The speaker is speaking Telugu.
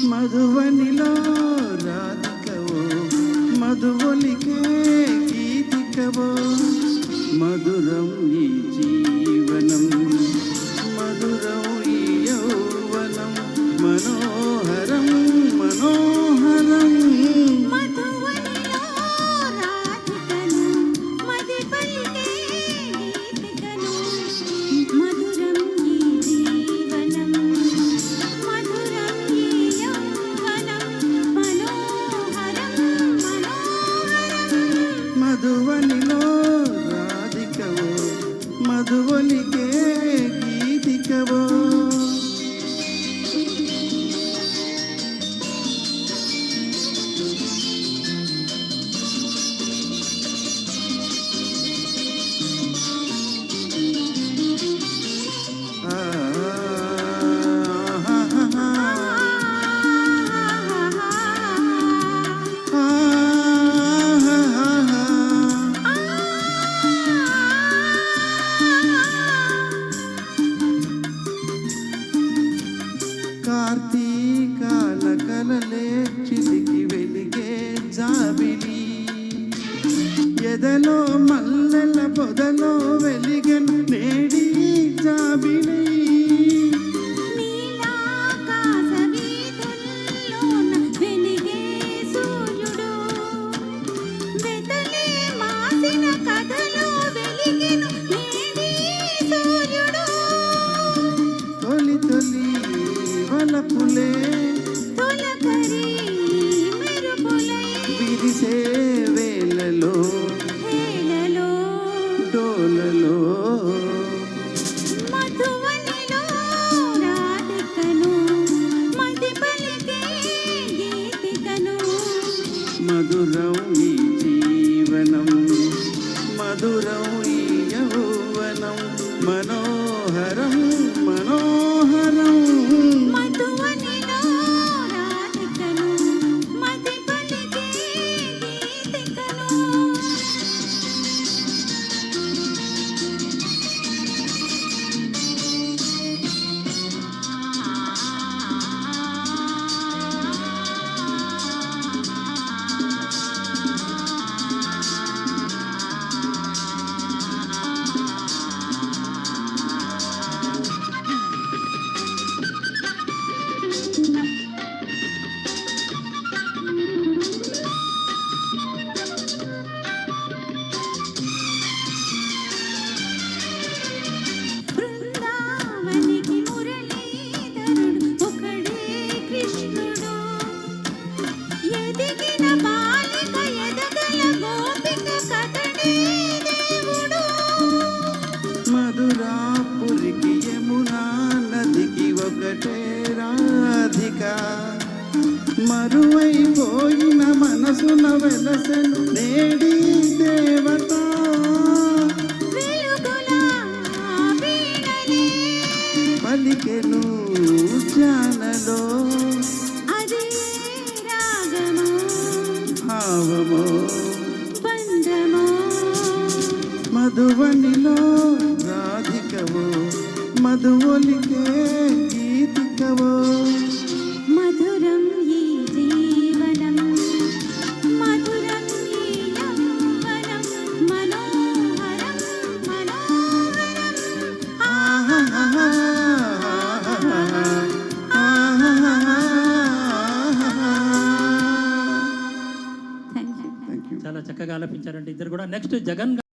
మధువనిలో రాధికవో మధువొలికే గీతికవో మధురం ఈ జీవనం మధురం ఈ యౌవనం మనోహరం మనోహరం మధువనిలో రాధికవో మధువొలికే గీతికవో కార్తీకాల కలలే చిలికి వెలిగే జాబిలి ఎదలో మల్లెల పొదలో వెలిగెను నేడి జాబిలి తొలి తొలి వలపులే తొలకరి మెరుపులై విరిసే వేళలో హేళలో డోలలో మధువనిలో రాధికను మది పలికే గీతికను మధురం ఈ జీవనం మధురం ఈ యౌవనం మనోహరం మనోహరం మధువనిలో రాధికను మది పలికే గీతికను బృందావనికి మురళీధరుడు ఒకడే కృష్ణుడు ఎదిగిన బాలిక ఎదగల గోపిక కథడే దేవుడు మధురాపురికి యమునా నదికి ఒకటే రాధిక మరువైపోయిన మనసున వెలసెను నేడి దేవత వెలుగుల వీణలే పలికెను జానలో అదే రాగము భావమో బంధము మధువనిలో రాధికవో మధువొలికే గీతికవో మధురం ఈ జీవనం మధురం ఈ యౌవనం మనోహరం మనోహరం ఆహాహా థ్యాంక్ యూ థ్యాంక్ యూ చాలా చక్కగా ఆలపించారంటే ఇద్దరు కూడా. నెక్స్ట్ జగన్